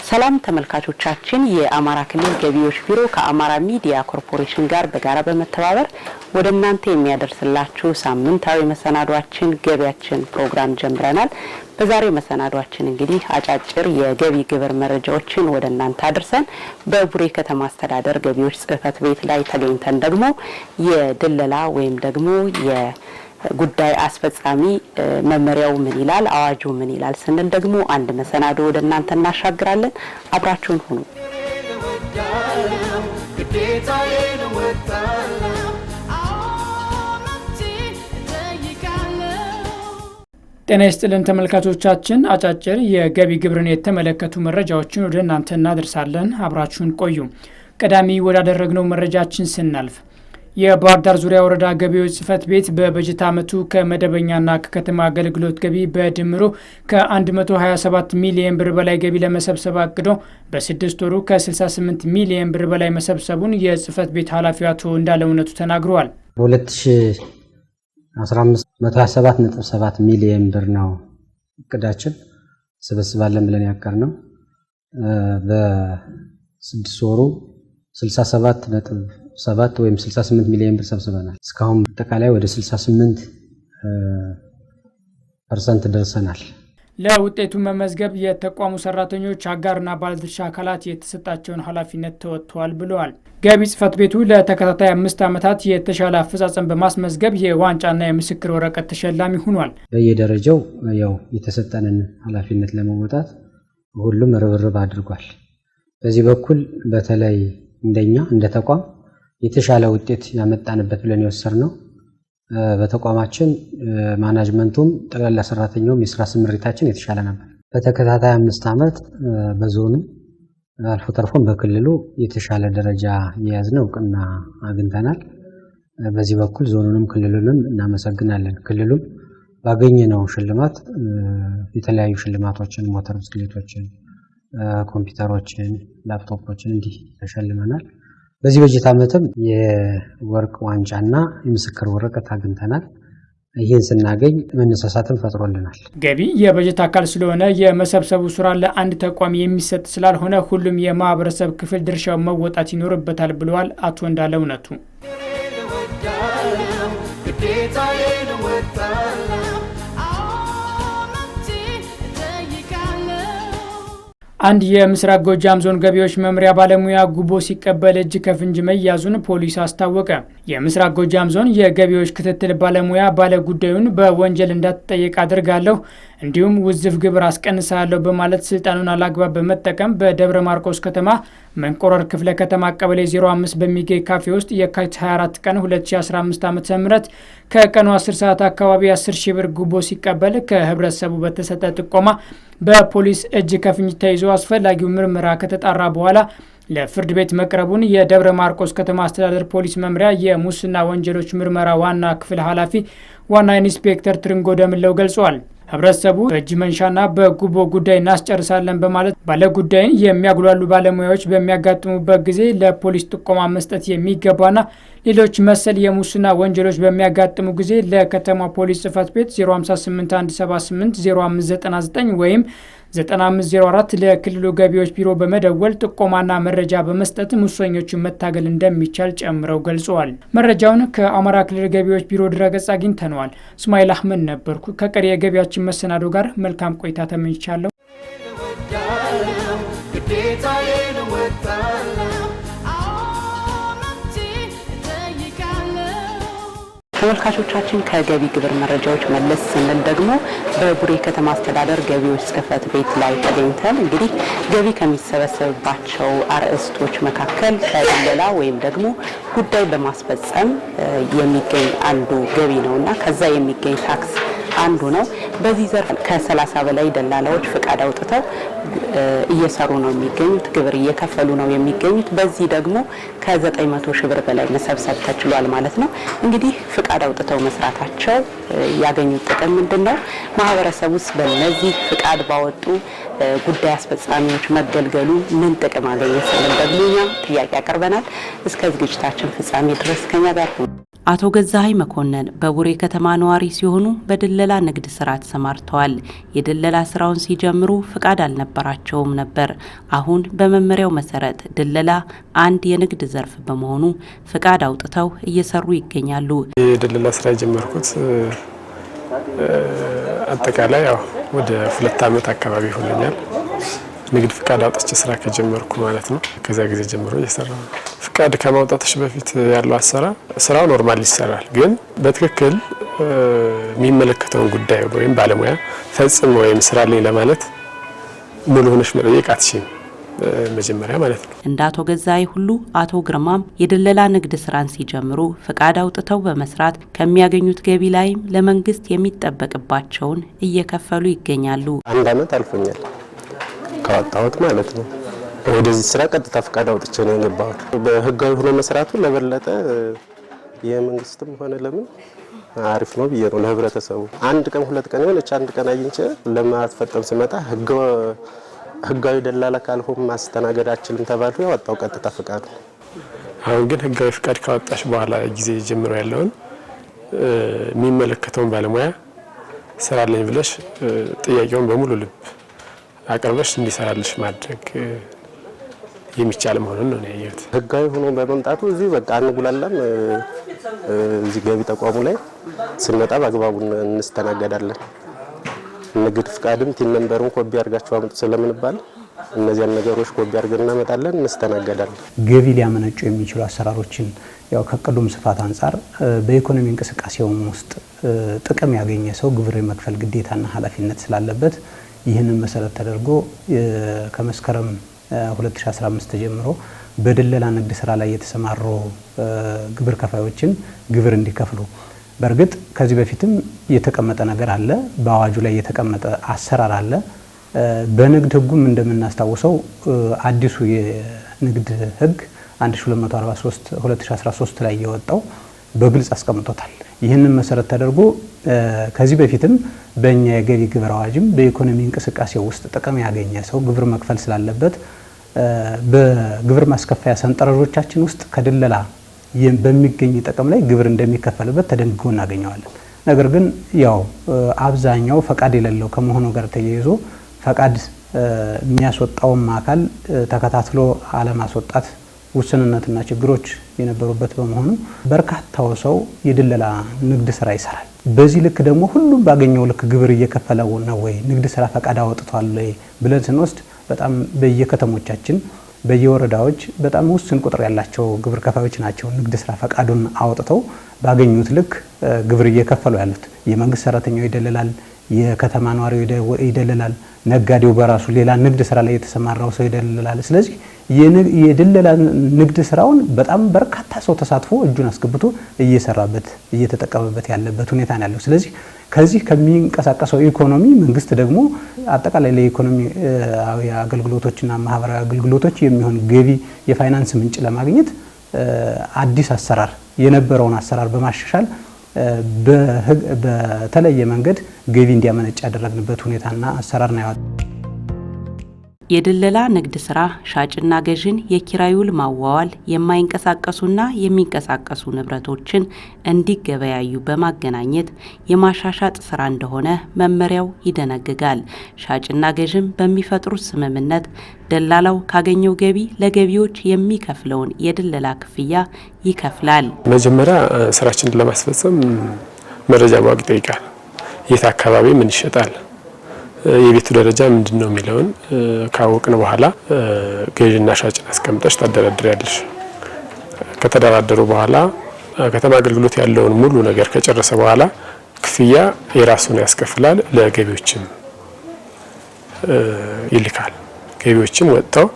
ሰላም ተመልካቾቻችን የአማራ ክልል ገቢዎች ቢሮ ከአማራ ሚዲያ ኮርፖሬሽን ጋር በጋራ በመተባበር ወደ እናንተ የሚያደርስላችሁ ሳምንታዊ መሰናዷችን ገቢያችን ፕሮግራም ጀምረናል። በዛሬው መሰናዷችን እንግዲህ አጫጭር የገቢ ግብር መረጃዎችን ወደ እናንተ አድርሰን በቡሬ ከተማ አስተዳደር ገቢዎች ጽህፈት ቤት ላይ ተገኝተን ደግሞ የድለላ ወይም ደግሞ ጉዳይ አስፈጻሚ መመሪያው ምን ይላል አዋጁ ምን ይላል ስንል ደግሞ አንድ መሰናዶ ወደ እናንተ እናሻግራለን። አብራችሁን ሁኑ። ጤና ይስጥልን ተመልካቾቻችን፣ አጫጭር የገቢ ግብርን የተመለከቱ መረጃዎችን ወደ እናንተ እናደርሳለን። አብራችሁን ቆዩ። ቀዳሚ ወዳደረግነው መረጃችን ስናልፍ የባህር ዳር ዙሪያ ወረዳ ገቢዎች ጽህፈት ቤት በበጀት ዓመቱ ከመደበኛና ከከተማ አገልግሎት ገቢ በድምሩ ከ127 ሚሊዮን ብር በላይ ገቢ ለመሰብሰብ አቅዶ በ6 ወሩ ከ68 ሚሊዮን ብር በላይ መሰብሰቡን የጽህፈት ቤት ኃላፊው አቶ እንዳለውነቱ ተናግረዋል። በ2015 127.7 ሚሊዮን ብር ነው እቅዳችን ሰበስባለን ብለን ያቀርነው። በ6 ወሩ 67 ወይም 68 ሚሊዮን ብር ሰብስበናል። እስካሁን አጠቃላይ ወደ 68% ደርሰናል። ለውጤቱ መመዝገብ የተቋሙ ሰራተኞች አጋርና ባለድርሻ አካላት የተሰጣቸውን ኃላፊነት ተወጥተዋል ብለዋል። ገቢ ጽህፈት ቤቱ ለተከታታይ 5 ዓመታት የተሻለ አፈጻጸም በማስመዝገብ የዋንጫና የምስክር ወረቀት ተሸላሚ ሆኗል። በየደረጃው ያው የተሰጠንን ኃላፊነት ለመወጣት ሁሉም ርብርብ አድርጓል። በዚህ በኩል በተለይ እንደኛ እንደ ተቋም የተሻለ ውጤት ያመጣንበት ብለን የወሰድነው በተቋማችን ማናጅመንቱም ጠቅላላ ሰራተኛውም የስራ ስምሪታችን የተሻለ ነበር። በተከታታይ 5 ዓመት በዞኑ አልፎ ተርፎም በክልሉ የተሻለ ደረጃ የያዝነው እውቅና አግኝተናል። በዚህ በኩል ዞኑንም ክልሉንም እናመሰግናለን። ክልሉም ባገኘነው ሽልማት የተለያዩ ሽልማቶችን፣ ሞተር ብስክሌቶችን፣ ኮምፒውተሮችን፣ ላፕቶፖችን እንዲህ ተሸልመናል። በዚህ በጀት ዓመትም የወርቅ ዋንጫና የምስክር ወረቀት አግኝተናል። ይህን ስናገኝ መነሳሳትን ፈጥሮልናል። ገቢ የበጀት አካል ስለሆነ የመሰብሰቡ ስራ ለአንድ ተቋም የሚሰጥ ስላልሆነ ሁሉም የማህበረሰብ ክፍል ድርሻው መወጣት ይኖርበታል ብለዋል አቶ እንዳለውነቱ። አንድ የምስራቅ ጎጃም ዞን ገቢዎች መምሪያ ባለሙያ ጉቦ ሲቀበል እጅ ከፍንጅ መያዙን ፖሊስ አስታወቀ። የምስራቅ ጎጃም ዞን የገቢዎች ክትትል ባለሙያ ባለጉዳዩን በወንጀል እንዳትጠየቅ አድርጋለሁ እንዲሁም ውዝፍ ግብር አስቀንሳለሁ በማለት ስልጣኑን አላግባብ በመጠቀም በደብረ ማርቆስ ከተማ መንቆረር ክፍለ ከተማ ቀበሌ 05 በሚገኝ ካፌ ውስጥ የካቲት 24 ቀን 2015 ዓ.ም ከቀኑ 10 ሰዓት አካባቢ 10 ሺህ ብር ጉቦ ሲቀበል ከህብረተሰቡ በተሰጠ ጥቆማ በፖሊስ እጅ ከፍንጅ ተይዞ አስፈላጊው ምርመራ ከተጣራ በኋላ ለፍርድ ቤት መቅረቡን የደብረ ማርቆስ ከተማ አስተዳደር ፖሊስ መምሪያ የሙስና ወንጀሎች ምርመራ ዋና ክፍል ኃላፊ ዋና ኢንስፔክተር ትርንጎ ደምለው ገልጸዋል። ህብረተሰቡ በእጅ መንሻና በጉቦ ጉዳይ እናስጨርሳለን በማለት ባለጉዳይን የሚያጉላሉ ባለሙያዎች በሚያጋጥሙበት ጊዜ ለፖሊስ ጥቆማ መስጠት የሚገባና ሌሎች መሰል የሙስና ወንጀሎች በሚያጋጥሙ ጊዜ ለከተማ ፖሊስ ጽህፈት ቤት 0581780599 ወይም 9504 ለክልሉ ገቢዎች ቢሮ በመደወል ጥቆማና መረጃ በመስጠት ሙሰኞቹን መታገል እንደሚቻል ጨምረው ገልጸዋል። መረጃውን ከአማራ ክልል ገቢዎች ቢሮ ድረገጽ አግኝተነዋል። እስማኤል አህመድ ነበርኩ። ከቀሪ የገቢያችን መሰናዶ ጋር መልካም ቆይታ ተመኝቻለሁ። ተመልካቾቻችን ከገቢ ግብር መረጃዎች መለስ ስንል ደግሞ በቡሬ ከተማ አስተዳደር ገቢዎች ጽህፈት ቤት ላይ ተገኝተን እንግዲህ ገቢ ከሚሰበሰብባቸው አርዕስቶች መካከል ከድለላ ወይም ደግሞ ጉዳይ በማስፈጸም የሚገኝ አንዱ ገቢ ነውና ከዛ የሚገኝ ታክስ አንዱ ነው። በዚህ ዘርፍ ከ30 በላይ ደላላዎች ፍቃድ አውጥተው እየሰሩ ነው የሚገኙት፣ ግብር እየከፈሉ ነው የሚገኙት። በዚህ ደግሞ ከ900 ሺህ ብር በላይ መሰብሰብ ተችሏል ማለት ነው። እንግዲህ ፍቃድ አውጥተው መስራታቸው ያገኙት ጥቅም ምንድነው? ማህበረሰቡስ በእነዚህ ፍቃድ ባወጡ ጉዳይ አስፈጻሚዎች መገልገሉ ምን ጥቅም አገኘ ስንል ደግሞ እኛም ጥያቄ አቀርበናል። እስከ ዝግጅታችን ፍጻሜ ድረስ ከኛ ጋር አቶ ገዛኸኝ መኮንን በቡሬ ከተማ ነዋሪ ሲሆኑ በድለላ ንግድ ስራ ተሰማርተዋል። የድለላ ስራውን ሲጀምሩ ፍቃድ አልነበራቸውም ነበር። አሁን በመመሪያው መሰረት ድለላ አንድ የንግድ ዘርፍ በመሆኑ ፍቃድ አውጥተው እየሰሩ ይገኛሉ። የድለላ ስራ የጀመርኩት አጠቃላይ ወደ 2 ዓመት አካባቢ ሆነኛል። ንግድ ፍቃድ አውጥቼ ስራ ከጀመርኩ ማለት ነው። ከዛ ጊዜ ጀምሮ እየሰራሁ ነው። ፍቃድ ከማውጣትሽ በፊት ያለው አሰራር ስራው ኖርማል ይሰራል፣ ግን በትክክል የሚመለከተውን ጉዳይ ወይም ባለሙያ ፈጽሞ ወይም ስራ ላይ ለማለት ሙሉ ሆነሽ መጠየቅ አትችይም መጀመሪያ ማለት ነው። እንደ አቶ ገዛኸኝ ሁሉ አቶ ግርማም የድለላ ንግድ ስራን ሲጀምሩ ፍቃድ አውጥተው በመስራት ከሚያገኙት ገቢ ላይም ለመንግስት የሚጠበቅባቸውን እየከፈሉ ይገኛሉ። 1 ዓመት አልፎኛል ካወጣሁት ማለት ነው። ወደዚህ ስራ ቀጥታ ፍቃድ አውጥቼ ነው የገባሁት። በህጋዊ ሆኖ መስራቱ ለበለጠ የመንግስትም ሆነ ለምን አሪፍ ነው ብዬ ነው ለህብረተሰቡ። 1 ቀን 2 ቀን የሆነች 1 ቀን አግኝቼ ለማስፈጸም ስመጣ ህጋዊ ደላላ ካልሆነ ማስተናገድ አልችልም ተባልኩ። ያወጣው ቀጥታ ፍቃዱ። አሁን ግን ህጋዊ ፍቃድ ካወጣሽ በኋላ ጊዜ ጀምሮ ያለውን የሚመለከተውን ባለሙያ ስራ አለኝ ብለሽ ጥያቄውን በሙሉ ልብ አቅርበሽ እንዲሰራልሽ ማድረግ የሚቻል መሆኑን ነው ያየሁት። ህጋዊ ሆኖ በመምጣቱ እዚህ በቃ አንጉላላም። እዚህ ገቢ ተቋሙ ላይ ስንመጣ በአግባቡ እንስተናገዳለን። ንግድ ፍቃድም ቲን ነምበሩን ኮፒ አድርጋችሁ አምጡ ስለምንባል እነዚያን ነገሮች ኮፒ አድርገን እናመጣለን፣ እንስተናገዳለን። ገቢ ሊያመነጩ የሚችሉ አሰራሮችን ከቅዱም ስፋት አንጻር በኢኮኖሚ እንቅስቃሴውም ውስጥ ጥቅም ያገኘ ሰው ግብር የመክፈል ግዴታና ኃላፊነት ስላለበት ይህንን መሰረት ተደርጎ ከመስከረም 2015 ጀምሮ በድለላ ንግድ ስራ ላይ የተሰማሩ ግብር ከፋዮችን ግብር እንዲከፍሉ በርግጥ ከዚህ በፊትም የተቀመጠ ነገር አለ። በአዋጁ ላይ የተቀመጠ አሰራር አለ። በንግድ ህጉም እንደምናስታውሰው አዲሱ የንግድ ህግ 1243 2013 ላይ የወጣው በግልጽ አስቀምጦታል። ይህንን መሰረት ተደርጎ ከዚህ በፊትም በእኛ የገቢ ግብር አዋጅም በኢኮኖሚ እንቅስቃሴ ውስጥ ጥቅም ያገኘ ሰው ግብር መክፈል ስላለበት በግብር ማስከፈያ ሰንጠረዦቻችን ውስጥ ከድለላ በሚገኝ ጥቅም ላይ ግብር እንደሚከፈልበት ተደንግጎ እናገኘዋለን። ነገር ግን አብዛኛው ፈቃድ የሌለው ከመሆኑ ጋር ተያይዞ ፈቃድ የሚያስወጣውም አካል ተከታትሎ አለማስወጣት ውስንነትና ችግሮች የነበሩበት በመሆኑ በርካታው ሰው የድለላ ንግድ ስራ ይሰራል። በዚህ ልክ ደግሞ ሁሉም ባገኘው ልክ ግብር እየከፈለው ነው ወይ ንግድ ስራ ፈቃድ አወጥቷል ወይ ብለን ስንወስድ በጣም በየከተሞቻችን በየወረዳዎች በጣም ውስን ቁጥር ያላቸው ግብር ከፋዮች ናቸው ንግድ ስራ ፈቃዱን አወጥተው ባገኙት ልክ ግብር እየከፈሉ ያሉት። የመንግስት ሰራተኛው ይደለላል፣ የከተማ ነዋሪው ይደለላል፣ ነጋዴው በራሱ ሌላ ንግድ ስራ ላይ የተሰማራው ሰው ይደለላል። ስለዚህ የድለላ ንግድ ስራውን በጣም በርካታ ሰው ተሳትፎ እጁን አስገብቶ እየሰራበት እየተጠቀመበት ያለበት ሁኔታ ነው ያለው። ስለዚህ ከዚህ ከሚንቀሳቀሰው ኢኮኖሚ መንግስት ደግሞ አጠቃላይ ለኢኮኖሚ አገልግሎቶችና ማህበራዊ አገልግሎቶች የሚሆን ገቢ የፋይናንስ ምንጭ ለማግኘት አዲስ አሰራር የነበረውን አሰራር በማሻሻል በተለየ መንገድ ገቢ እንዲያመነጭ ያደረግንበት ሁኔታና አሰራር ነው ያወጣው። የድለላ ንግድ ስራ ሻጭና ገዥን የኪራይ ውል ማዋዋል፣ የማይንቀሳቀሱና የሚንቀሳቀሱ ንብረቶችን እንዲገበያዩ በማገናኘት የማሻሻጥ ስራ እንደሆነ መመሪያው ይደነግጋል። ሻጭና ገዥም በሚፈጥሩት ስምምነት ደላላው ካገኘው ገቢ ለገቢዎች የሚከፍለውን የድለላ ክፍያ ይከፍላል። መጀመሪያ ስራችንን ለማስፈጸም መረጃ ማወቅ ይጠይቃል። የት አካባቢ ምን ይሸጣል፣ የቤቱ ደረጃ ምንድነው የሚለውን ካወቅን በኋላ ገዥና ሻጭን አስቀምጠሽ ታደራድሪያለሽ። ከተደራደሩ በኋላ ከተማ አገልግሎት ያለውን ሙሉ ነገር ከጨረሰ በኋላ ክፍያ የራሱን ያስከፍላል። ለገቢዎችም ይልካል። ገቢዎችም ወጥተው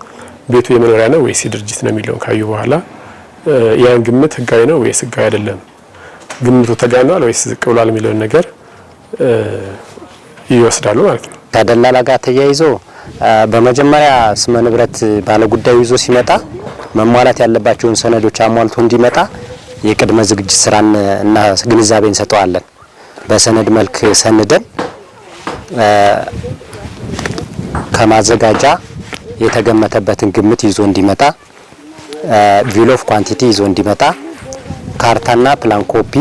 ቤቱ የመኖሪያ ነው ወይስ የድርጅት ነው የሚለውን ካዩ በኋላ ያን ግምት ህጋዊ ነው ወይስ ህጋዊ አይደለም፣ ግምቱ ተጋኗል ወይስ ዝቅ ብሏል የሚለውን ነገር ይወስዳሉ ማለት ነው። ከደላላ ጋር ተያይዞ በመጀመሪያ ስመ ንብረት ባለጉዳዩ ይዞ ሲመጣ መሟላት ያለባቸውን ሰነዶች አሟልቶ እንዲመጣ የቅድመ ዝግጅት ስራን እና ግንዛቤ እንሰጠዋለን። በሰነድ መልክ ሰንደን ከማዘጋጃ የተገመተበትን ግምት ይዞ እንዲመጣ ቪል ኦፍ ኳንቲቲ ይዞ እንዲመጣ ካርታና ፕላን ኮፒ፣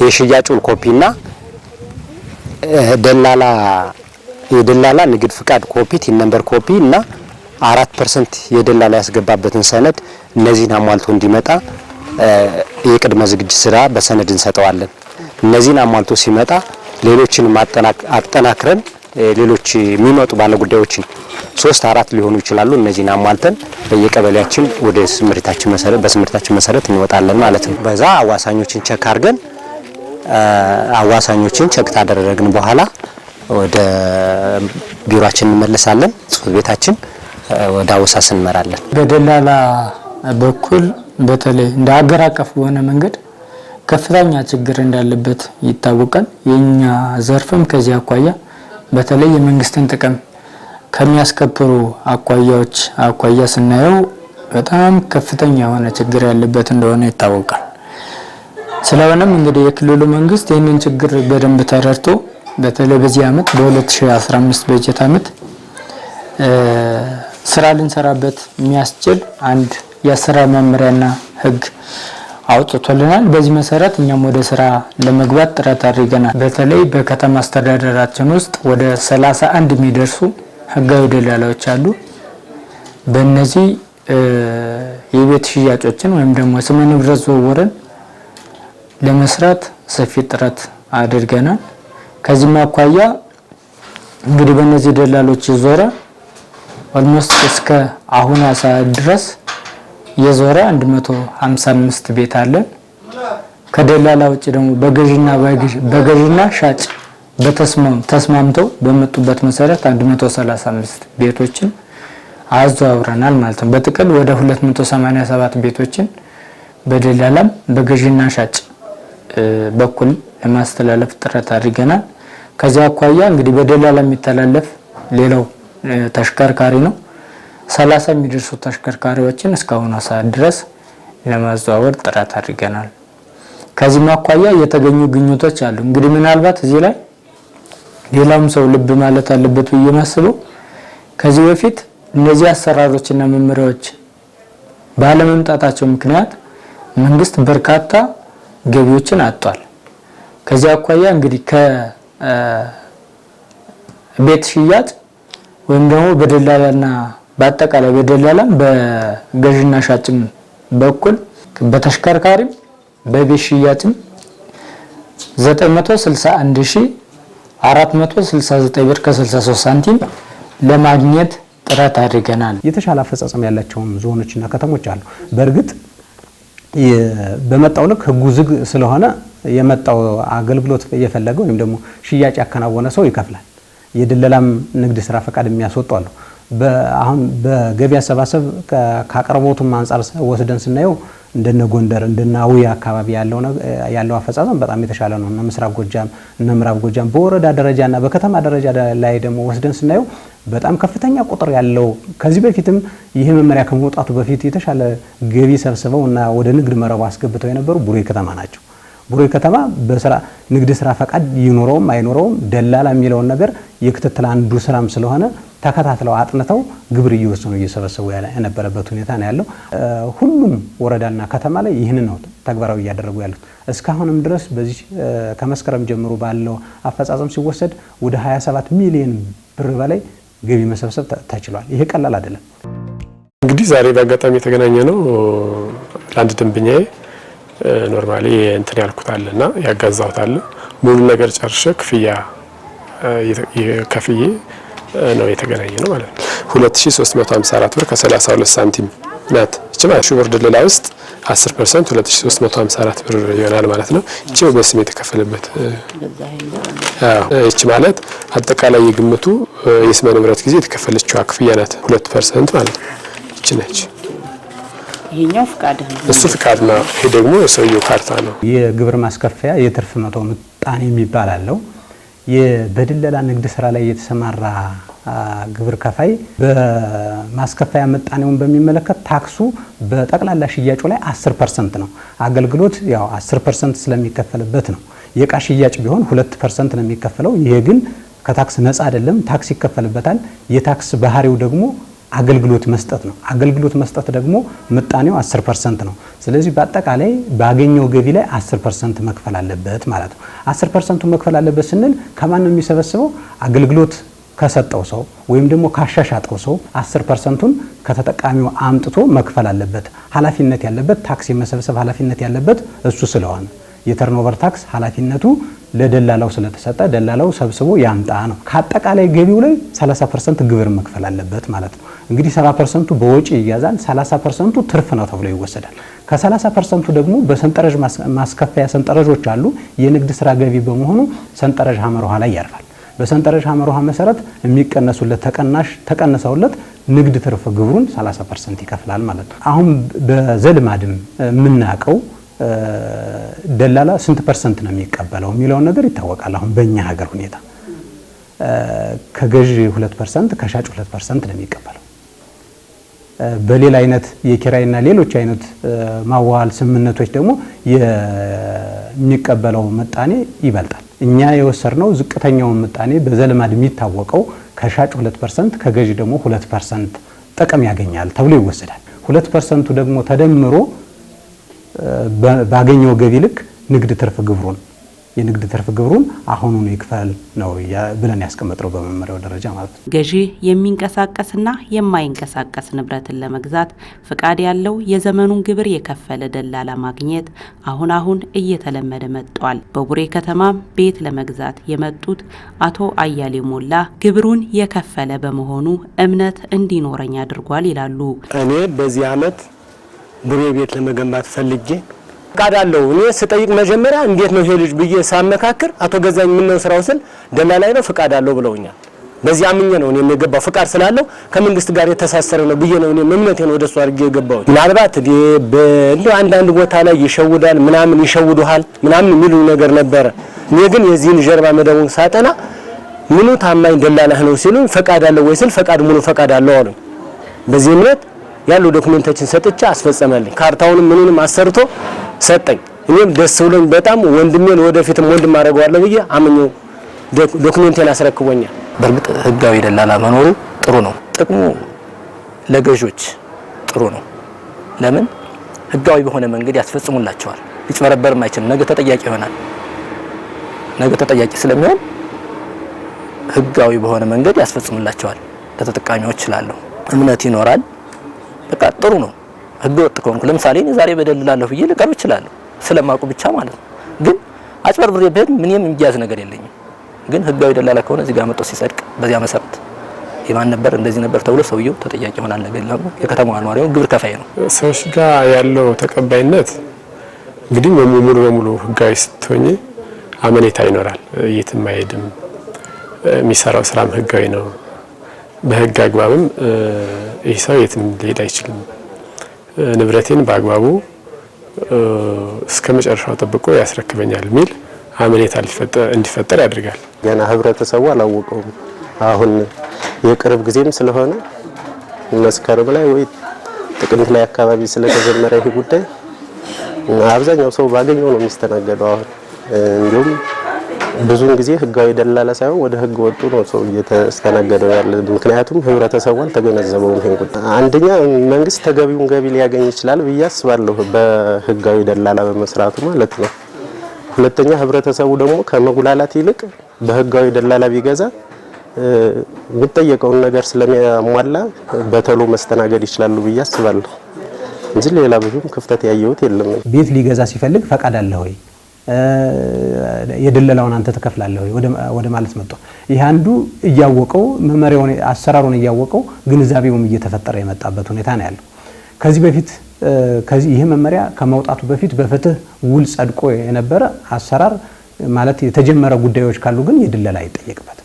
የሽያጩን ኮፒና የደላላ ንግድ ፍቃድ ኮፒ፣ ቲን ነምበር ኮፒ እና 4% የደላላ ያስገባበትን ሰነድ እነዚህን አሟልቶ እንዲመጣ የቅድመ ዝግጅት ስራ በሰነድ እንሰጠዋለን። እነዚህን አሟልቶ ሲመጣ ሌሎችን አጠናክረን ሌሎች የሚመጡ ባለጉዳዮችን 3-4 ሊሆኑ ይችላሉ። እነዚህን አሟልተን በየቀበሌያችን ወደ በስምርታችን መሰረት እንወጣለን ማለት ነው። በዛ አዋሳኞችን ቸክ አድርገን አዋሳኞችን ቸክ ታደረግን በኋላ ወደ ቢሮአችን እንመለሳለን። ጽሕፈት ቤታችን ወደ አወሳስ እንመራለን። በደላላ በኩል በተለይ እንደ ሀገር አቀፍ በሆነ መንገድ ከፍተኛ ችግር እንዳለበት ይታወቃል። የኛ ዘርፍም ከዚህ አኳያ በተለይ የመንግስትን ጥቅም ከሚያስከብሩ አኳያ ስናየው በጣም ከፍተኛ የሆነ ችግር ያለበት እንደሆነ ይታወቃል። ስለሆነም እንግዲህ የክልሉ መንግስት ይህንን ችግር በደንብ ተረድቶ በተለይ በዚህ አመት በ2015 በጀት አመት ስራ ልንሰራበት የሚያስችል አንድ የአሰራር መመሪያና ህግ አውጥቶልናል። በዚህ መሰረት እኛም ወደ ስራ ለመግባት ጥረት አድርገናል። በተለይ በከተማ አስተዳደራችን ውስጥ ወደ 31 የሚደርሱ ህጋዊ ደላላዎች አሉ። በእነዚህ የቤት ሽያጮችን ወይም ደግሞ ስመ ንብረት ዝውውርን ለመስራት ሰፊ ጥረት አድርገናል። ከዚህም አኳያ እንግዲህ በእነዚህ ደላሎች ዞረ ኦልሞስት እስከ አሁን ሰዓት ድረስ የዞረ 155 ቤት አለን። ከደላላ ውጭ ደግሞ በገዥና ሻጭ ተስማምተው በመጡበት መሰረት 135 ቤቶችን አዘዋውረናል ማለት ነው። በጥቅል ወደ 287 ቤቶችን በደላላም በገዥና ሻጭ በኩል ለማስተላለፍ ጥረት አድርገናል። ከዚያ አኳያ እንግዲህ በደላላ የሚተላለፍ ሌላው ተሽከርካሪ ነው። 30 የሚደርሱ ተሽከርካሪዎችን እስካሁን ሰዓት ድረስ ለማዘዋወር ጥረት አድርገናል። ከዚህም አኳያ የተገኙ ግኝቶች አሉ። እንግዲህ ምናልባት እዚህ ላይ ሌላውም ሰው ልብ ማለት አለበት ብዬ ማስበው ከዚህ በፊት እነዚህ አሰራሮችና መመሪያዎች ባለመምጣታቸው ምክንያት መንግስት በርካታ ገቢዎችን አጥቷል። ከዚህ አኳያ እንግዲህ ከቤት ሽያጭ ወይም ደግሞ በደላላና በአጠቃላይ በደላላም በገዥና ሻጭም በኩል በተሽከርካሪም በቤት ሽያጭም 961469 ብር ከ63 ሳንቲም ለማግኘት ጥረት አድርገናል። የተሻለ አፈጻጸም ያላቸውም ዞኖችና ከተሞች አሉ። በእርግጥ በመጣው ልክ ህጉ ዝግ ስለሆነ የመጣው አገልግሎት የፈለገው ወይም ደግሞ ሽያጭ ያከናወነ ሰው ይከፍላል። የድለላም ንግድ ስራ ፈቃድ የሚያስወጡ አሉ። አሁን በገቢ አሰባሰብ ከአቅርቦቱም አንፃር ወስደን ስናየው እንደነ ጎንደር እንደነ አዊ አካባቢ ያለው አፈጻጸም በጣም የተሻለ ነው። እነ ምስራቅ ጎጃም እነ ምዕራብ ጎጃም በወረዳ ደረጃና በከተማ ደረጃ ላይ ደግሞ ወስደን ስናየው በጣም ከፍተኛ ቁጥር ያለው ከዚህ በፊትም ይህ መመሪያ ከመውጣቱ በፊት የተሻለ ገቢ ሰብስበው እና ወደ ንግድ መረቡ አስገብተው የነበሩ ቡሬ ከተማ ናቸው። ቡሬ ከተማ በስራ ንግድ ስራ ፈቃድ ይኖረውም አይኖረውም ደላላ የሚለውን ነገር የክትትል አንዱ ስራም ስለሆነ ተከታትለው አጥንተው ግብር እየወሰኑ እየሰበሰቡ የነበረበት ሁኔታ ነው ያለው። ሁሉም ወረዳና ከተማ ላይ ይህን ነው ተግባራዊ እያደረጉ ያሉት። እስካሁንም ድረስ በዚህ ከመስከረም ጀምሮ ባለው አፈጻጸም ሲወሰድ ወደ 27 ሚሊዮን ብር በላይ ገቢ መሰብሰብ ተችሏል። ይሄ ቀላል አይደለም። እንግዲህ ዛሬ በአጋጣሚ የተገናኘ ነው ለአንድ ደንበኛዬ ኖርማሊ እንትን ያልኩታልና ያጋዛውታል ሙሉ ነገር ጨርሼ ክፍያ ከፍዬ ነው የተገናኘ ነው ማለት ነው። 2354 ብር ከ32 ሳንቲም ናት። እቺ ማለት ሹር ድለላ ውስጥ 10% 2354 ብር ይሆናል ማለት ነው። እቺ በስም የተከፈለበት እቺ ማለት አጠቃላይ የግምቱ የስመ ንብረት ጊዜ የተከፈለችው ክፍያ ናት 2% ማለት ነው። እቺ ነች። ይሄኛው ፍቃድ ነው፣ እሱ ፍቃድ ነው። ይሄ ደግሞ የሰውየው ካርታ ነው። የግብር ማስከፈያ የትርፍ መቶ ምጣኔ የሚባል አለው። በድለላ ንግድ ስራ ላይ የተሰማራ ግብር ከፋይ በማስከፈያ ምጣኔውን በሚመለከት ታክሱ በጠቅላላ ሽያጩ ላይ 10% ነው። አገልግሎት ያው 10% ስለሚከፈልበት ነው። የዕቃ ሽያጭ ቢሆን 2% ነው የሚከፈለው። ይሄ ግን ከታክስ ነፃ አይደለም፣ ታክስ ይከፈልበታል። የታክስ ባህሪው ደግሞ አገልግሎት መስጠት ነው። አገልግሎት መስጠት ደግሞ ምጣኔው 10% ነው። ስለዚህ በአጠቃላይ ባገኘው ገቢ ላይ 10% መክፈል አለበት ማለት ነው። 10% መክፈል አለበት ስንል ከማን ነው የሚሰበስበው? አገልግሎት ከሰጠው ሰው ወይም ደግሞ ካሻሻጠው ሰው 10%ቱን ከተጠቃሚው አምጥቶ መክፈል አለበት። ኃላፊነት ያለበት ታክስ የመሰብሰብ ኃላፊነት ያለበት እሱ ስለሆነ የተርኖቨር ታክስ ኃላፊነቱ ለደላላው ስለተሰጠ ደላላው ሰብስቦ ያምጣ ነው። ከአጠቃላይ ገቢው ላይ 30% ግብር መክፈል አለበት ማለት ነው። እንግዲህ 70%ቱ በወጪ ይያዛል፣ 30%ቱ ትርፍ ነው ተብሎ ይወሰዳል። ከ30%ቱ ደግሞ በሰንጠረዥ ማስከፈያ ሰንጠረዦች አሉ። የንግድ ስራ ገቢ በመሆኑ ሰንጠረዥ ሐመር ውሃ ላይ ያርፋል። በሰንጠረዥ ሐመር ውሃ መሰረት የሚቀነሱለት ተቀነሰውለት ንግድ ትርፍ ግብሩን 30% ይከፍላል ማለት ነው። አሁን በዘልማድም የምናውቀው ደላላ ስንት ፐርሰንት ነው የሚቀበለው የሚለውን ነገር ይታወቃል። አሁን በእኛ ሀገር ሁኔታ ከገዢ 2%፣ ከሻጭ 2% ነው የሚቀበለው። በሌላ አይነት የኪራይና ሌሎች አይነት ማዋል ስምምነቶች ደግሞ የሚቀበለው ምጣኔ ይበልጣል። እኛ የወሰድነው ዝቅተኛውን ምጣኔ በዘልማድ የሚታወቀው ከሻጭ 2% ከገዢ ደግሞ 2% ጥቅም ያገኛል ተብሎ ይወሰዳል። 2%ቱ ደግሞ ተደምሮ ባገኘው ገቢ ልክ ንግድ ትርፍ ግብሩን የንግድ ትርፍ ግብሩን አሁኑን ይክፈል ነው ብለን ያስቀመጥነው በመመሪያው ደረጃ ማለት ነው። ገዢ የሚንቀሳቀስና የማይንቀሳቀስ ንብረትን ለመግዛት ፍቃድ ያለው የዘመኑን ግብር የከፈለ ደላላ ማግኘት አሁን እየተለመደ መጥቷል። በቡሬ ከተማም ቤት ለመግዛት የመጡት አቶ አያሌ ሞላ ግብሩን የከፈለ በመሆኑ እምነት እንዲኖረኝ አድርጓል ይላሉ። እኔ በዚህ አመት ቡሬ ቤት ለመገንባት ፈልጌ ፍቃድ አለው። እኔ ስጠይቅ መጀመሪያ እንዴት ነው ይሄ ልጅ ብዬ ሳመካክር አቶ ገዛኝ ምን ነው ስራው ስል ደላላይ ነው ፍቃድ አለው ብለውኛል። በዚህ አምኜ ነው እኔ የገባው። ፍቃድ ስላለው ከመንግስት ጋር የተሳሰረ ነው ብዬ ነው እኔ እምነቴን ወደሱ አድርጌ የገባው። ምናልባት በእንደ አንዳንድ ቦታ ላይ ይሸውዳል ምናምን ይሸውዱሃል ምናምን የሚሉ ነገር ነበረ። እኔ ግን የዚህን ጀርባ መደቡን ሳጠና ምኑ ታማኝ ደላላህ ነው ሲሉኝ ፈቃድ አለው ወይ ስል ፈቃድ ሙሉ ፈቃድ አለው አሉኝ። በዚህ እምነት ያለው ዶክመንቶችን ሰጥቼ አስፈጸመልኝ። ካርታውንም ምኑንም አሰርቶ ሰጠኝ። እኔም ደስ ብሎኝ በጣም ወንድሜን ወደፊትም ወንድም አደርገዋለሁ ብዬ አምኜው ዶክመንቴን አስረክቦኛል። በእርግጥ ህጋዊ ደላላ መኖሩ ጥሩ ነው። ጥቅሙ ለገዦች ጥሩ ነው። ለምን ህጋዊ በሆነ መንገድ ያስፈጽሙላቸዋል። ሊጭበረበርም አይችልም። ነገ ተጠያቂ ይሆናል። ነገ ተጠያቂ ስለሚሆን ህጋዊ በሆነ መንገድ ያስፈጽሙላቸዋል። ለተጠቃሚዎች ስላለው እምነት ይኖራል። በቃ ጥሩ ነው። ህገ ወጥ ከሆንኩ ለምሳሌ እኔ ዛሬ በደልላለሁ ብዬ ልቀርብ እችላለሁ ስለማውቁ ብቻ ማለት ነው። ግን አጭበርብሬ ብሄድ ምንም የሚያዝ ነገር የለኝም። ግን ህጋዊ ደላላ ከሆነ እዚህ ጋር መጥቶ ሲጸድቅ በዚያ መሰረት የማን ነበር እንደዚህ ነበር ተብሎ ሰውየው ተጠያቂ ይሆናል። ለገላው የከተማዋ ነዋሪው ግብር ከፋይ ነው። ሰዎች ጋር ያለው ተቀባይነት እንግዲህ ሙሉ በሙሉ ህጋዊ ስትሆኚ አመኔታ ይኖራል። የትም አይሄድም። የሚሰራው ስራም ህጋዊ ነው። በህግ አግባብም ይህ ሰው የትም ሊሄድ አይችልም። ንብረቴን በአግባቡ እስከ መጨረሻው ጠብቆ ያስረክበኛል የሚል አመኔታ እንዲፈጠር ያደርጋል። ገና ህብረተሰቡ አላወቀውም። አሁን የቅርብ ጊዜም ስለሆነ መስከረም ላይ ወይ ጥቅምት ላይ አካባቢ ስለተጀመረ ይህ ጉዳይ አብዛኛው ሰው ባገኘው ነው የሚስተናገደው። አሁን እንዲሁም ብዙውን ጊዜ ህጋዊ ደላላ ሳይሆን ወደ ህግ ወጡ ነው ሰው እየተስተናገደው ያለ። ምክንያቱም ህብረተሰቡ አልተገነዘበውም ይሄን ጉዳይ። አንደኛ መንግስት ተገቢውን ገቢ ሊያገኝ ይችላል ብዬ አስባለሁ በህጋዊ ደላላ በመስራቱ ማለት ነው። ሁለተኛ ህብረተሰቡ ደግሞ ከመጉላላት ይልቅ በህጋዊ ደላላ ቢገዛ የሚጠየቀውን ነገር ስለሚያሟላ በተሎ መስተናገድ ይችላሉ ብዬ አስባለሁ እንጂ ሌላ ብዙም ክፍተት ያየሁት የለም። ቤት ሊገዛ ሲፈልግ ፈቃድ አለ ወይ የደለላውን አንተ ተከፍላለህ ወደ ማለት መጥቶ ይህ አንዱ እያወቀው መመሪያውን አሰራሩን እያወቀው ግንዛቤውም እየተፈጠረ የመጣበት ሁኔታ ነው ያለው። ከዚህ በፊት ይህ መመሪያ ከመውጣቱ በፊት በፍትህ ውል ጸድቆ የነበረ አሰራር ማለት የተጀመረ ጉዳዮች ካሉ ግን የደለላ አይጠየቅበትም።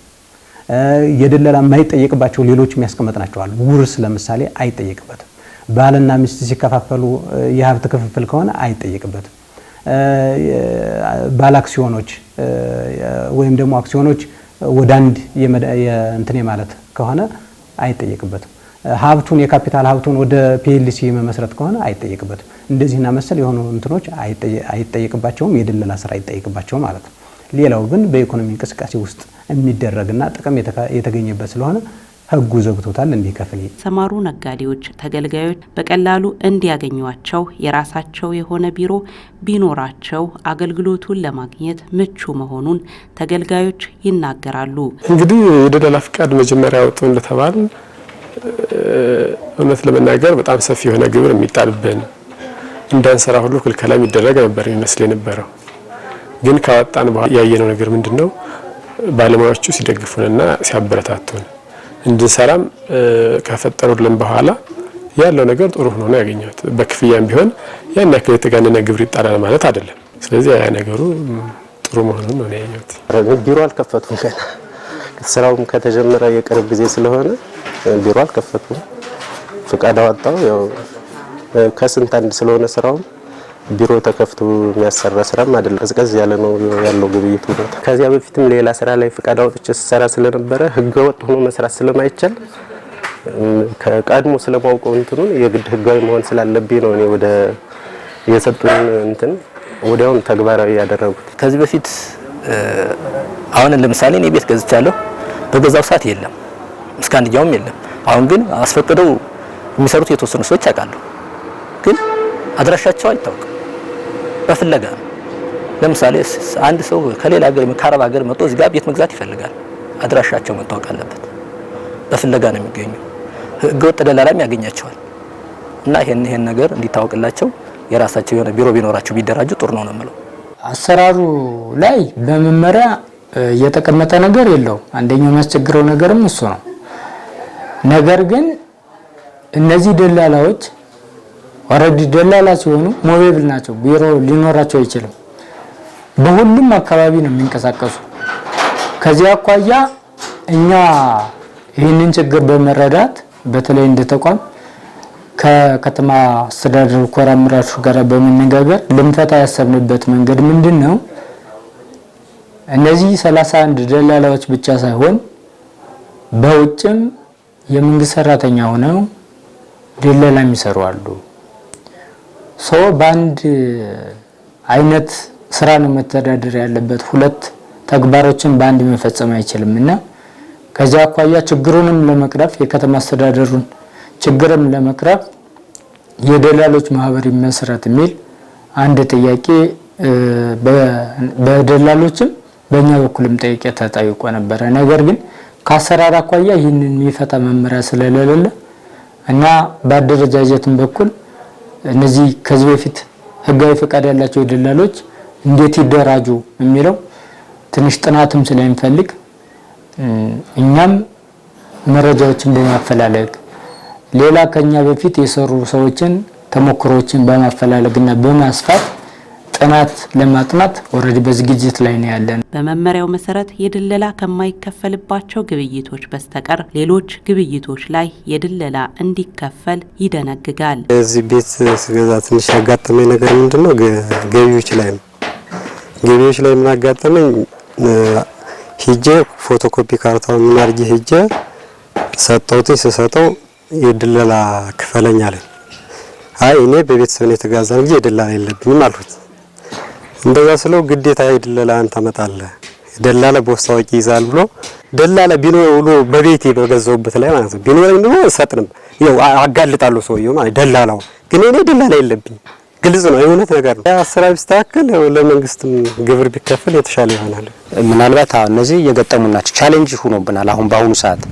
የደለላ የማይጠየቅባቸው ሌሎች የሚያስቀምጥናቸው አሉ። ውርስ ለምሳሌ አይጠየቅበትም። ባልና ሚስት ሲከፋፈሉ የሀብት ክፍፍል ከሆነ አይጠየቅበትም። ባለ አክሲዮኖች ወይም ደግሞ አክሲዮኖች ወደ አንድ የእንትኔ ማለት ከሆነ አይጠየቅበትም። ሀብቱን የካፒታል ሀብቱን ወደ ፒኤልሲ መመስረት ከሆነ አይጠየቅበትም። እንደዚህና መሰል የሆኑ እንትኖች አይጠየቅባቸውም። የደለላ ስራ አይጠየቅባቸውም ማለት ነው። ሌላው ግን በኢኮኖሚ እንቅስቃሴ ውስጥ የሚደረግና ጥቅም የተገኘበት ስለሆነ ህጉ ዘግቶታል እንዲከፍል። ሰማሩ ነጋዴዎች ተገልጋዮች በቀላሉ እንዲያገኟቸው የራሳቸው የሆነ ቢሮ ቢኖራቸው አገልግሎቱን ለማግኘት ምቹ መሆኑን ተገልጋዮች ይናገራሉ። እንግዲህ የደላላ ፍቃድ መጀመሪያ ወጥቶ እንደተባለ እውነት ለመናገር በጣም ሰፊ የሆነ ግብር የሚጣልብን እንዳንሰራ ሁሉ ክልከላ የሚደረግ ነበር ይመስል የነበረው። ግን ካወጣን በኋላ ያየነው ነገር ምንድነው? ባለሙያዎቹ ሲደግፉንና ሲያበረታቱን እንድንሰራም ከፈጠሩልን በኋላ ያለው ነገር ጥሩ ሆኖ ነው ያገኘሁት። በክፍያም ቢሆን ያን ያክል የተጋነነ ግብር ይጣላል ማለት አይደለም። ስለዚህ ያ ነገሩ ጥሩ መሆኑን ነው ያየሁት። ቢሮ አልከፈቱም ገና ስራውም ከተጀመረ የቅርብ ጊዜ ስለሆነ ቢሮ አልከፈቱም። ፍቃድ አወጣው ያው ከስንት አንድ ስለሆነ ስራውም ቢሮ ተከፍቶ የሚያሰራ ስራም አይደለም። ቀዝቀዝ ያለ ነው ያለው ግብይቱ። ከዚያ በፊትም ሌላ ስራ ላይ ፍቃድ አውጥቼ ስሰራ ስለነበረ ህገወጥ ሆኖ መስራት ስለማይቻል ከቀድሞ ስለማውቀው እንትኑን የግድ ህጋዊ መሆን ስላለብኝ ነው እኔ ወደ የሰጡን እንትን ወዲያውኑ ተግባራዊ ያደረጉት። ከዚህ በፊት አሁን ለምሳሌ እኔ ቤት ገዝቻለሁ። በገዛው ሰዓት የለም እስከ አንድኛውም የለም። አሁን ግን አስፈቅደው የሚሰሩት የተወሰኑ ሰዎች ያውቃሉ፣ ግን አድራሻቸው አይታወቅም። በፍለጋ ለምሳሌ አንድ ሰው ከሌላ ሀገር ከአረብ ሀገር መጥቶ እዚህ ጋር ቤት መግዛት ይፈልጋል። አድራሻቸው መታወቅ አለበት። በፍለጋ ነው የሚገኙ። ህገወጥ ደላላም ያገኛቸዋል። እና ይሄን ነገር እንዲታወቅላቸው የራሳቸው የሆነ ቢሮ ቢኖራቸው ቢደራጁ ጥሩ ነው የምለው። አሰራሩ ላይ በመመሪያ የተቀመጠ ነገር የለው። አንደኛው የሚያስቸግረው ነገርም እሱ ነው። ነገር ግን እነዚህ ደላላዎች ወረዲ ደላላ ሲሆኑ ሞባይል ናቸው። ቢሮ ሊኖራቸው አይችልም። በሁሉም አካባቢ ነው የሚንቀሳቀሱ። ከዚያ አኳያ እኛ ይህንን ችግር በመረዳት በተለይ እንደ ተቋም ከከተማ አስተዳደር ኮር አመራሮች ጋር በመነጋገር ልንፈታ ያሰብንበት መንገድ ምንድነው? እነዚህ 31 ደላላዎች ብቻ ሳይሆን በውጭም የመንግስት ሰራተኛ ሆነው ደላላ የሚሰሩ አሉ። ሰው በአንድ አይነት ስራ ነው መተዳደር ያለበት። ሁለት ተግባሮችን በአንድ መፈጸም አይችልምና ከዚያ አኳያ ችግሩንም ለመቅረፍ የከተማ አስተዳደሩን ችግርም ለመቅረፍ የደላሎች ማህበር ይመስረት የሚል አንድ ጥያቄ በደላሎችም በእኛ በኩልም ጥያቄ ተጠይቆ ነበረ። ነገር ግን ከአሰራር አኳያ ይህንን የሚፈታ መመሪያ ስለሌለ እና በአደረጃጀትም በኩል እነዚህ ከዚህ በፊት ህጋዊ ፈቃድ ያላቸው ደላሎች እንዴት ይደራጁ የሚለው ትንሽ ጥናትም ስለሚፈልግ እኛም መረጃዎችን በማፈላለግ ሌላ ከኛ በፊት የሰሩ ሰዎችን ተሞክሮችን በማፈላለግና በማስፋት ጥናት ለማጥናት ኦሬዲ በዝግጅት ላይ ነው ያለን። በመመሪያው መሰረት የድለላ ከማይከፈልባቸው ግብይቶች በስተቀር ሌሎች ግብይቶች ላይ የድለላ እንዲከፈል ይደነግጋል። እዚህ ቤት ስገዛ ትንሽ ያጋጠመኝ ነገር ምንድነው? ገቢዎች ላይ ነው። ገቢዎች ላይ ምን አጋጠመኝ? ሂጄ ፎቶኮፒ ካርታውን ምን አድርጌ ሂጄ ስሰጠው የድለላ ክፈለኝ አለኝ። አይ እኔ በቤተሰብ ነው የተጋዛ እንጂ የድለላ የለብኝም አልኩት። እንደዛ ስለው ግዴታ የድለላ አንተ ታመጣለህ ደላላ በውስጣው ይይዛል ብሎ ደላላ ቢኖር ብሎ በቤቴ በገዛውበት ላይ ማለት ነው ቢኖር እንደው ሰጥንም ያው አጋልጣለሁ ሰውየው ማለት ደላላው ግን እኔ ደላላ የለብኝ ግልጽ ነው የሆነት ነገር ነው። አሰራር ቢስተካከል ለመንግስትም ግብር ቢከፈል የተሻለ ይሆናል። ምናልባት እነዚህ እየገጠሙ ናቸው ቻሌንጅ ሆኖብናል። አሁን በአሁኑ ሰዓት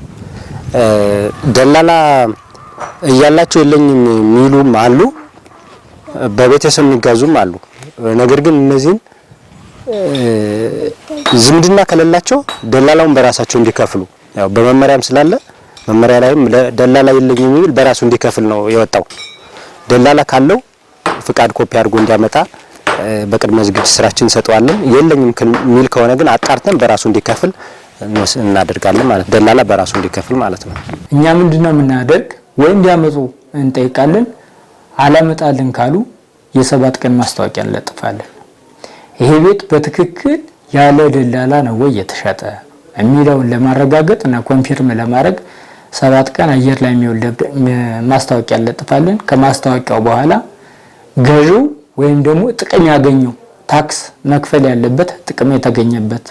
ደላላ እያላቸው የለኝም የሚሉም አሉ፣ በቤተሰብ የሚጋዙም አሉ። ነገር ግን እነዚህን ዝምድና ከሌላቸው ደላላውን በራሳቸው እንዲከፍሉ ያው በመመሪያም ስላለ መመሪያ ላይም ደላላ የለኝም የሚል በራሱ እንዲከፍል ነው የወጣው። ደላላ ካለው ፍቃድ ኮፒ አድርጎ እንዲያመጣ በቅድመ ዝግጅት ስራችን ሰጠዋለን። የለኝም የሚል ከሆነ ግን አጣርተን በራሱ እንዲከፍል እናደርጋለን ማለት ደላላ በራሱ እንዲከፍል ማለት ነው። እኛ ምንድነው የምናደርግ ወይ እንዲያመጡ እንጠይቃለን። አላመጣልን ካሉ የ7 ቀን ማስታወቂያ እንለጥፋለን። ይሄ ቤት በትክክል ያለ ደላላ ነው ወይ የተሸጠ የሚለውን ለማረጋገጥ እና ኮንፊርም ለማድረግ 7 ቀን አየር ላይ የሚውል ማስታወቂያ እንለጥፋለን። ከማስታወቂያው በኋላ ገዢው ወይም ደግሞ ጥቅም ያገኘው ታክስ መክፈል ያለበት ጥቅም የተገኘበት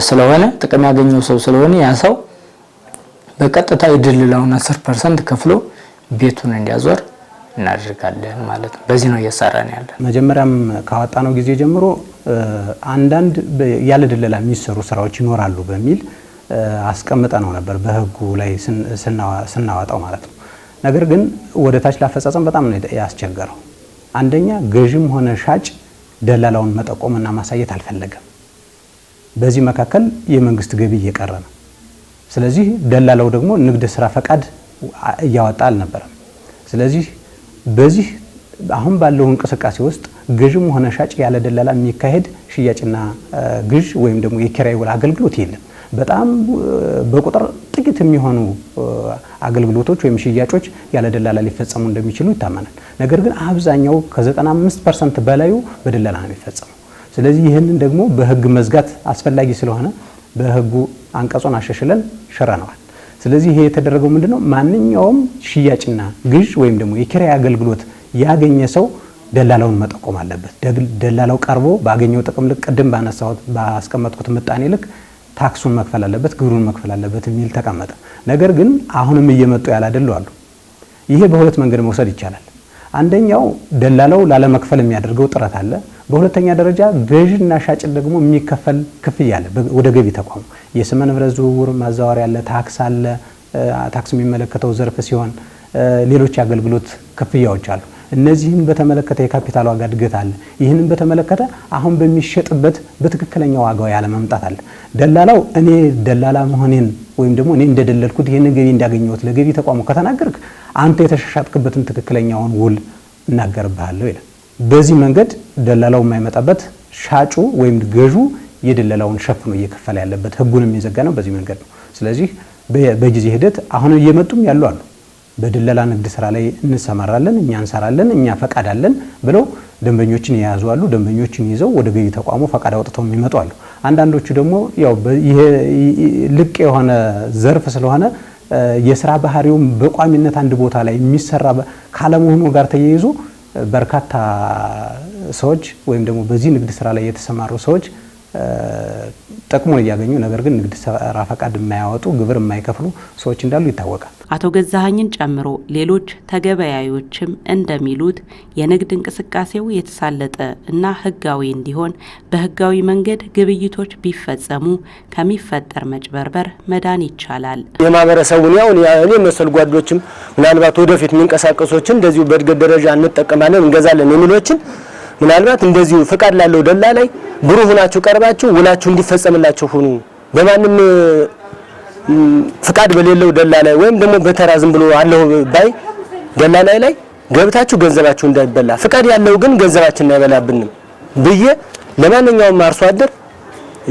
ስለሆነ ጥቅም ያገኘው ሰው ስለሆነ ያ ሰው በቀጥታ የድለላውን 10% ከፍሎ ቤቱን እንዲያዞር እናደርጋለን ማለት ነው። በዚህ ነው እየሰራን ያለን። መጀመሪያም ካወጣነው ጊዜ ጀምሮ አንዳንድ ያለ ድለላ የሚሰሩ ስራዎች ይኖራሉ በሚል አስቀምጠነው ነበር በህጉ ላይ ስናወጣው ማለት ነው። ነገር ግን ወደ ታች ላፈጻጸም በጣም ነው ያስቸገረው። አንደኛ ገዥም ሆነ ሻጭ ደላላውን መጠቆምና ማሳየት አልፈለገም። በዚህ መካከል የመንግስት ገቢ እየቀረ ነው። ስለዚህ ደላላው ደግሞ ንግድ ስራ ፈቃድ እያወጣ አልነበረም። ስለዚህ በዚህ አሁን ባለው እንቅስቃሴ ውስጥ ገዥም ሆነ ሻጭ ያለ ደላላ የሚካሄድ ሽያጭና ግዥ ወይም ደግሞ የኪራይ ውል አገልግሎት የለም። በጣም በቁጥር ጥቂት የሚሆኑ አገልግሎቶች ወይም ሽያጮች ያለ ደላላ ሊፈጸሙ እንደሚችሉ ይታመናል። ነገር ግን አብዛኛው ከ95% በላዩ በደላላ ነው የሚፈጸመው። ስለዚህ ይህንን ደግሞ በህግ መዝጋት አስፈላጊ ስለሆነ በህጉ አንቀጹን አሻሽለን ሽረነዋል። ስለዚህ ይሄ የተደረገው ምንድነው? ማንኛውም ሽያጭና ግዥ ወይም ደግሞ የኪራይ አገልግሎት ያገኘ ሰው ደላላውን መጠቆም አለበት። ደላላው ቀርቦ ባገኘው ጥቅም ልክ ቅድም ባስቀመጥኩት ምጣኔ ልክ ታክሱን መክፈል አለበት፣ ግብሩን መክፈል አለበት የሚል ተቀመጠ። ነገር ግን አሁንም እየመጡ ያላደሉ አሉ። ይሄ በሁለት መንገድ መውሰድ ይቻላል። አንደኛው ደላላው ላለመክፈል የሚያደርገው ጥረት አለ። በሁለተኛ ደረጃ ገዥና ሻጭ ደግሞ የሚከፈል ክፍያ አለ። ወደ ገቢ ተቋሙ የስመ ንብረት ዝውውር ማዛወሪያ አለ፣ ታክስ አለ። ታክስ የሚመለከተው ዘርፍ ሲሆን ሌሎች የአገልግሎት ክፍያዎች አሉ። እነዚህን በተመለከተ የካፒታል ዋጋ እድገት አለ። ይህንን በተመለከተ አሁን በሚሸጥበት በትክክለኛ ዋጋው ያለ መምጣት አለ። ደላላው እኔ ደላላ መሆኔን ወይም ደግሞ እኔ እንደደለልኩት ይህንን ገቢ እንዳገኘሁት ለገቢ ተቋሙ ከተናገርክ አንተ የተሻሻጥክበትን ትክክለኛውን ውል እናገርብሃለሁ ይላል። በዚህ መንገድ ደላላው የማይመጣበት ሻጩ ወይም ገዡ የደላላውን ሸፍኖ እየከፈለ ያለበት ህጉንም የዘጋ ነው በዚህ መንገድ ነው። ስለዚህ በጊዜ ሂደት አሁን እየመጡም ያሉ አሉ። በድለላ ንግድ ስራ ላይ እንሰማራለን፣ እኛ እንሰራለን፣ እኛ ፈቃድ አለን ብለው ደንበኞችን የያዙ አሉ። ደንበኞችን ይዘው ወደ ገቢ ተቋሙ ፈቃድ አውጥተው የሚመጡ አሉ። አንዳንዶቹ ደግሞ ያው ይሄ ልቅ የሆነ ዘርፍ ስለሆነ የስራ ባህሪውም በቋሚነት አንድ ቦታ ላይ የሚሰራ ካለመሆኑ ጋር ተያይዞ በርካታ ሰዎች ወይም ደግሞ በዚህ ንግድ ስራ ላይ የተሰማሩ ሰዎች ጥቅሙን እያገኙ ነገር ግን ንግድ ስራ ፈቃድ የማያወጡ ግብር የማይከፍሉ ሰዎች እንዳሉ ይታወቃል። አቶ ገዛኸኝን ጨምሮ ሌሎች ተገበያዮችም እንደሚሉት የንግድ እንቅስቃሴው የተሳለጠ እና ህጋዊ እንዲሆን በህጋዊ መንገድ ግብይቶች ቢፈጸሙ ከሚፈጠር መጭበርበር መዳን ይቻላል። የማህበረሰቡን ያው እኔ መሰል ጓዶችም ምናልባት ወደፊት የሚንቀሳቀሶችን እንደዚሁ በእድገት ደረጃ እንጠቀማለን እንገዛለን የሚሉትን ምናልባት እንደዚሁ ፍቃድ ላለው ደላላ ላይ ብሩ ሆናችሁ ቀርባችሁ ውላችሁ እንዲፈጸምላችሁ ሁኑ። በማንም ፍቃድ በሌለው ደላላ ወይም ደግሞ በተራ ዝም ብሎ አለው ባይ ደላላ ላይ ገብታችሁ ገንዘባችሁ እንዳይበላ ፍቃድ ያለው ግን ገንዘባችን አይበላብንም ብዬ ለማንኛውም አርሶ አደር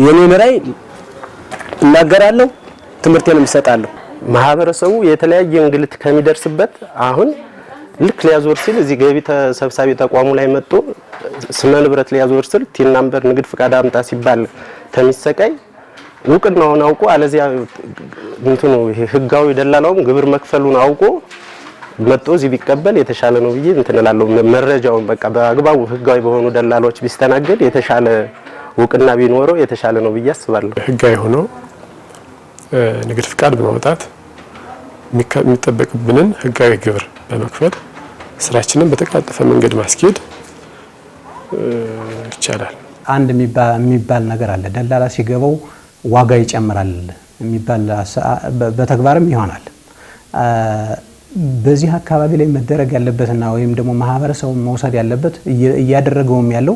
የኔን ራይ እናገራለሁ፣ ትምህርቴንም እሰጣለሁ። ማህበረሰቡ የተለያየ እንግልት ከሚደርስበት አሁን ልክ ሊያዞር ሲል እዚህ ገቢ ተሰብሳቢ ተቋሙ ላይ መጥቶ ስነ ንብረት ሊያዞር ሲል ቲን ናምበር ንግድ ፍቃድ አምጣ ሲባል ከሚሰቃይ እውቅናውን አውቆ አለዚያ እንትኑ ህጋዊ ደላላውም ግብር መክፈሉን አውቆ መጥቶ እዚህ ቢቀበል የተሻለ ነው ብዬ እንትን እላለሁ። መረጃውን በቃ በአግባቡ ህጋዊ በሆኑ ደላላዎች ቢስተናገድ የተሻለ እውቅና ቢኖረው የተሻለ ነው ብዬ አስባለሁ። ህጋዊ ሆኖ ንግድ ፍቃድ በማውጣት የሚጠበቅብንን ህጋዊ ግብር በመክፈል ስራችንን በተቃጠፈ መንገድ ማስኬድ ይቻላል። አንድ የሚባል ነገር አለ። ደላላ ሲገባው ዋጋ ይጨምራል የሚባል በተግባርም ይሆናል። በዚህ አካባቢ ላይ መደረግ ያለበትና ወይም ደግሞ ማህበረሰቡ መውሰድ ያለበት እያደረገውም ያለው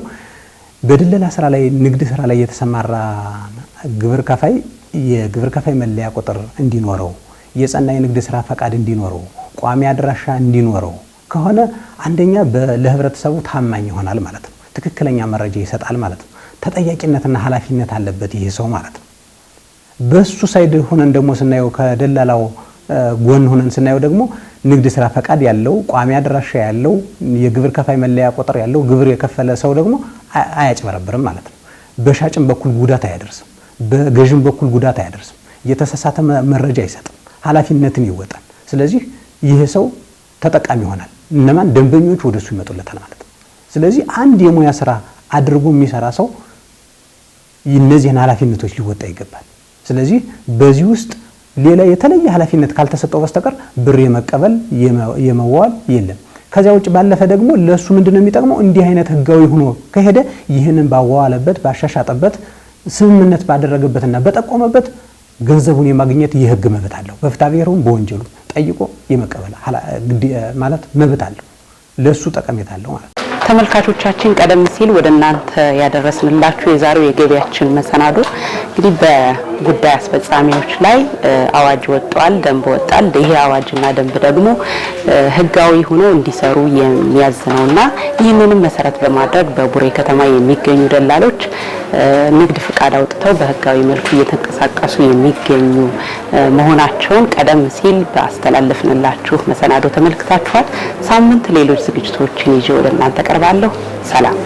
በድለላ ስራ ላይ ንግድ ስራ ላይ የተሰማራ ግብር ከፋይ የግብር ከፋይ መለያ ቁጥር እንዲኖረው፣ የጸና የንግድ ስራ ፈቃድ እንዲኖረው፣ ቋሚ አድራሻ እንዲኖረው ከሆነ አንደኛ ለህብረተሰቡ ታማኝ ይሆናል ማለት ነው። ትክክለኛ መረጃ ይሰጣል ማለት ነው። ተጠያቂነትና ኃላፊነት አለበት ይሄ ሰው ማለት ነው። በሱ ሳይድ ሆነን ደግሞ ስናየው ከደላላው ጎን ሆነን ስናየው ደግሞ ንግድ ስራ ፈቃድ ያለው ቋሚ አድራሻ ያለው የግብር ከፋይ መለያ ቁጥር ያለው ግብር የከፈለ ሰው ደግሞ አያጭበረብርም ማለት ነው። በሻጭም በኩል ጉዳት አያደርስም፣ በገዥም በኩል ጉዳት አያደርስም። የተሳሳተ መረጃ አይሰጥም፣ ኃላፊነትን ይወጣል። ስለዚህ ይሄ ሰው ተጠቃሚ ይሆናል። እነማን ደንበኞች ወደሱ ይመጡለታል ማለት ነው። ስለዚህ አንድ የሙያ ስራ አድርጎ የሚሰራ ሰው እነዚህን ኃላፊነቶች ሊወጣ ይገባል። ስለዚህ በዚህ ውስጥ ሌላ የተለየ ኃላፊነት ካልተሰጠው በስተቀር ብር የመቀበል የመዋል የለም። ከዚያ ውጭ ባለፈ ደግሞ ለሱ ምንድነው የሚጠቅመው እንዲህ አይነት ህጋዊ ሆኖ ከሄደ ይህንን ባዋለበት ባሻሻጠበት ስምምነት ባደረገበትና በጠቆመበት ገንዘቡን የማግኘት የህግ መብት አለው። በፍትሐ ብሔሩም በወንጀሉ ጠይቆ የመቀበል ማለት መብት አለው። ለሱ ጠቀሜታ አለው ማለት ነው። ተመልካቾቻችን ቀደም ሲል ወደ እናንተ ያደረስንላችሁ የዛሬው የገቢያችን መሰናዶ እንግዲህ በጉዳይ አስፈጻሚዎች ላይ አዋጅ ወጥቷል፣ ደንብ ወጣል። ይሄ አዋጅና ደንብ ደግሞ ህጋዊ ሆኖ እንዲሰሩ የሚያዝ ነውና ይህንንም መሰረት በማድረግ በቡሬ ከተማ የሚገኙ ደላሎች ንግድ ፍቃድ አውጥተው በህጋዊ መልኩ እየተንቀሳቀሱ የሚገኙ መሆናቸውን ቀደም ሲል በአስተላለፍንላችሁ መሰናዶ ተመልክታችኋል። ሳምንት ሌሎች ዝግጅቶችን ይዤ ወደ እናንተ ቀርባለሁ። ሰላም።